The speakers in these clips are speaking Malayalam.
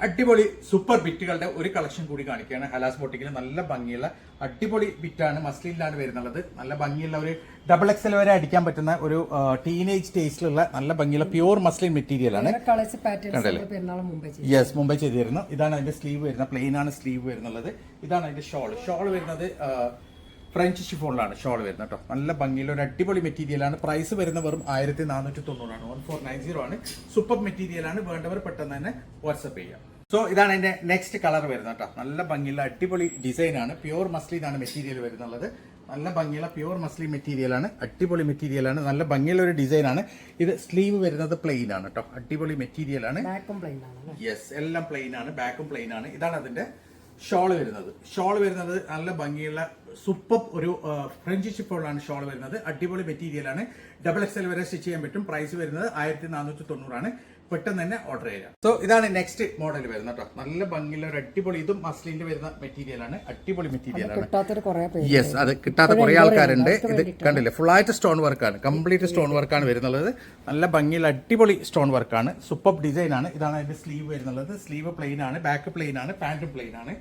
അടിപൊളി സൂപ്പർ ബിറ്റുകളുടെ ഒരു കളക്ഷൻ കൂടി കാണിക്കുകയാണ് ഹലാസ് ബോട്ടിക്കിൽ. നല്ല ഭംഗിയുള്ള അടിപൊളി ബിറ്റാണ്, മസ്ലിനിലാണ് വരുന്നുള്ളത്. നല്ല ഭംഗിയുള്ള ഒരു ഡബിൾ എക്സൽ വരെ അടിക്കാൻ പറ്റുന്ന ഒരു ടീനേജ് ടേസ്റ്റിലുള്ള നല്ല ഭംഗിയുള്ള പ്യൂർ മസ്ലിൻ മെറ്റീരിയൽ ആണ്. യെസ്, മുംബൈ ചെയ്തിരുന്നു. ഇതാണ് അതിന്റെ സ്ലീവ് വരുന്നത്, പ്ലെയിൻ ആണ് സ്ലീവ് വരുന്നുള്ളത്. ഇതാണ് അതിന്റെ ഷോൾ വരുന്നത് ഫ്രഞ്ച് ഷിഫോണിലാണ് ഷോൾ വരുന്നത് കേട്ടോ. നല്ല ഭംഗിയുള്ള ഒരു അടിപൊളി മെറ്റീരിയൽ ആണ്. പ്രൈസ് വരുന്ന വെറും 1490 ആണ്, 1490 ആണ്. സൂപ്പർ മെറ്റീരിയൽ ആണ്. വേണ്ടവർ പെട്ടെന്ന് തന്നെ വാട്സ്ആപ്പ് ചെയ്യാം. സോ ഇതാണ് അതിന്റെ നെക്സ്റ്റ് കളർ വരുന്നത് കേട്ടോ. നല്ല ഭംഗിയുള്ള അടിപൊളി ഡിസൈൻ ആണ്. പ്യൂർ മസ്ലിൻ ആണ് മെറ്റീരിയൽ വരുന്നുള്ളത്. നല്ല ഭംഗിയുള്ള പ്യൂർ മസ്ലിൻ മെറ്റീരിയൽ ആണ്. അടിപൊളി മെറ്റീരിയൽ ആണ്. നല്ല ഭംഗിയുള്ള ഒരു ഡിസൈൻ ആണ്. ഇത് സ്ലീവ് വരുന്നത് പ്ലെയിൻ ആണ് കേട്ടോ. അടിപൊളി മെറ്റീരിയൽ ആണ്. യെസ്, എല്ലാം പ്ലെയിൻ ആണ്, ബാക്കും പ്ലെയിൻ ആണ്. ഇതാണ് അതിന്റെ ഷോൾ വരുന്നത് നല്ല ഭംഗിയുള്ള സൂപ്പർ ഒരു ഫ്രഞ്ച് ഷിഫോണിലാണ് ഷോൾ വരുന്നത്. അടിപൊളി മെറ്റീരിയൽ ആണ്. ഡബിൾ എക്സൽ വരെ സ്റ്റിച്ച് ചെയ്യാൻ പറ്റും. പ്രൈസ് വരുന്നത് 1490 ആണ്. പെട്ടെന്ന് തന്നെ ഓർഡർ ചെയ്യാം. സോ ഇതാണ് നെക്സ്റ്റ് മോഡൽ വരുന്നത് കേട്ടോ. നല്ല ഭംഗിയുള്ള ഒരു അടിപൊളി, ഇതും മസ്ലിന്റെ വരുന്ന മെറ്റീരിയൽ ആണ്. അടിപൊളി മെറ്റീരിയൽ ആണ്. യെസ്, അത് കിട്ടാത്ത കുറെ ആൾക്കാരുണ്ട്. ഇത് കണ്ടില്ലേ, ഫുൾ ആയിട്ട് സ്റ്റോൺ വർക്കാണ്, കംപ്ലീറ്റ് സ്റ്റോൺ വർക്കാണ് വരുന്നുള്ളത്. നല്ല ഭംഗിയുള്ള അടിപൊളി സ്റ്റോൺ വർക്കാണ്. സൂപ്പർ ഡിസൈൻ ആണ്. ഇതാണ് അതിന്റെ സ്ലീവ് വരുന്നുള്ളത്. സ്ലീവ് പ്ലെയിൻ ആണ്, ബാക്ക് പ്ലെയിൻ ആണ്, പാന്റും പ്ലെയിൻ ആണ്.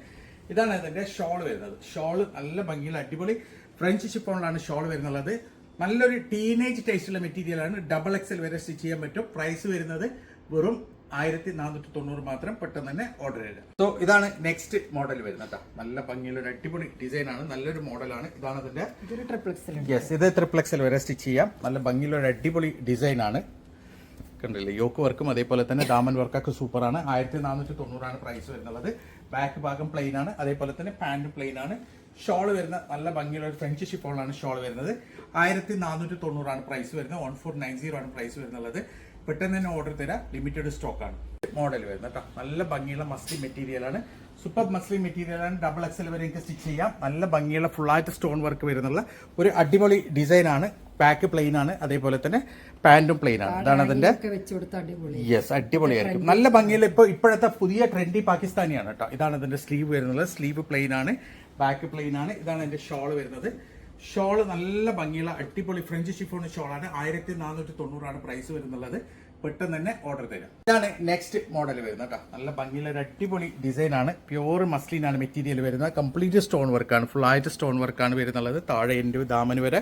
ഇതാണ് അതിന്റെ ഷോൾ വരുന്നത്. ഷോൾ നല്ല ഭംഗിയുള്ള അടിപൊളി ഫ്രഞ്ച് ഷിഫോണിലാണ് ഷോൾ വരുന്നുള്ളത്. നല്ലൊരു ടീനേജ് ടേസ്റ്റുള്ള മെറ്റീരിയൽ ആണ്. ഡബിൾ എക്സൽ വരെ സ്റ്റിച്ച് ചെയ്യാൻ പറ്റും. പ്രൈസ് വരുന്നത് വെറും 1490 മാത്രം. പെട്ടെന്ന് തന്നെ ഓർഡർ ചെയ്യാം. സോ ഇതാണ് നെക്സ്റ്റ് മോഡൽ വരുന്നത് കേട്ടോ. നല്ല ഭംഗിയുള്ള ഒരു അടിപൊളി ഡിസൈൻ ആണ്. നല്ലൊരു മോഡലാണ്. ഇതാണ് അതിന്റെ യെസ്, ഇത് ട്രിപ്പിൾ എക്സൽ വരെ സ്റ്റിച്ച് ചെയ്യാം. നല്ല ഭംഗിയുള്ള ഒരു അടിപൊളി ഡിസൈൻ ആണ്. കണ്ടില്ലേ, യോക്ക് വർക്കും അതേപോലെ തന്നെ ദാമൻ വർക്കൊക്കെ സൂപ്പറാണ്. 1490 ആണ് പ്രൈസ് വരുന്നത്. ബാക്ക് ഭാഗം പ്ലെയിൻ ആണ്, അതേപോലെ തന്നെ പാന്റും പ്ലെയിൻ ആണ്. ഷോൾ വരുന്ന നല്ല ഭംഗിയുള്ള ഒരു ഫ്രഞ്ച് ഷിഫോണിലാണ് ഷോൾ വരുന്നത്. 1490 ആണ് പ്രൈസ് വരുന്നത്. 1490 ആണ് പ്രൈസ് വരുന്നത്. പെട്ടെന്ന് തന്നെ ഓർഡർ തരാം, ലിമിറ്റഡ് സ്റ്റോക്ക് ആണ്. മോഡൽ വരുന്നത് കേട്ടോ. നല്ല ഭംഗിയുള്ള മസ്ലിൻ മെറ്റീരിയൽ ആണ്. സൂപ്പർ മസ്ലിൻ മെറ്റീരിയൽ ആണ്. ഡബിൾ എക്സൽ വരെ എനിക്ക് സ്റ്റിച്ച് ചെയ്യാം. നല്ല ഭംഗിയുള്ള ഫുൾ ആയിട്ട് സ്റ്റോൺ വർക്ക് വരുന്നുള്ള ഒരു അടിപൊളി ഡിസൈൻ ആണ്. ബാക്ക് പ്ലെയിൻ ആണ്, അതേപോലെ തന്നെ പാന്റും പ്ലെയിൻ ആണ്. ഇതാണ് അതിന്റെ യെസ്, അടിപൊളിയായിരിക്കും. നല്ല ഭംഗിയിൽ ഇപ്പോഴത്തെ പുതിയ ട്രെൻഡി പാകിസ്ഥാനിയാണ് കേട്ടോ. ഇതാണ് അതിന്റെ സ്ലീവ് വരുന്നത്. സ്ലീവ് പ്ലെയിൻ ആണ്, ബാക്ക് പ്ലെയിൻ ആണ്. ഇതാണ് അതിന്റെ ഷോൾ വരുന്നത്. ഷോള് നല്ല ഭംഗിയുള്ള അടിപൊളി ഫ്രഞ്ച് ഷിഫോൺ ഷോളാണ്. 1490 ആണ് പ്രൈസ് വരുന്നുള്ളത്. പെട്ടെന്ന് തന്നെ ഓർഡർ തരാം. ഇതാണ് നെക്സ്റ്റ് മോഡൽ വരുന്നത് കേട്ടോ. നല്ല ഭംഗിയുള്ള ഒരു അടിപൊളി ഡിസൈൻ ആണ്. പ്യൂർ മസ്ലിൻ ആണ് മെറ്റീരിയൽ വരുന്നത്. കംപ്ലീറ്റ് സ്റ്റോൺ വർക്കാണ്, ഫുൾ ആയിട്ട് സ്റ്റോൺ വർക്കാണ് വരുന്നുള്ളത്. താഴെ എൻ്റെ ദാമന് വരെ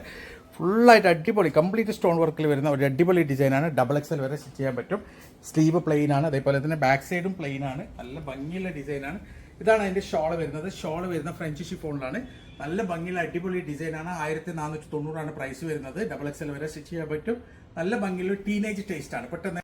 ഫുള്ളായിട്ട് അടിപൊളി കംപ്ലീറ്റ് സ്റ്റോൺ വർക്കിൽ വരുന്ന ഒരു അടിപൊളി ഡിസൈനാണ്. ഡബിൾ എക്സൽ വരെ സ്റ്റിച്ച് ചെയ്യാൻ പറ്റും. സ്ലീവ് പ്ലെയിൻ ആണ്, അതേപോലെ തന്നെ ബാക്ക് സൈഡും പ്ലെയിൻ ആണ്. നല്ല ഭംഗിയുള്ള ഡിസൈനാണ്. ഇതാണ് അതിന്റെ ഷോൾ വരുന്നത്. ഷോൾ വരുന്ന ഫ്രഞ്ച് ഷിഫോണിലാണ്. നല്ല ഭംഗിയുള്ള അടിപൊളി ഡിസൈനാണ്. 1490 ആണ് പ്രൈസ് വരുന്നത്. ഡബിൾ എക്സൽ വരെ സ്റ്റിച്ച് ചെയ്യാൻ പറ്റും. നല്ല ഭംഗിയുള്ള ടീനേജ് ടേസ്റ്റ് ആണ്. പെട്ടെന്ന്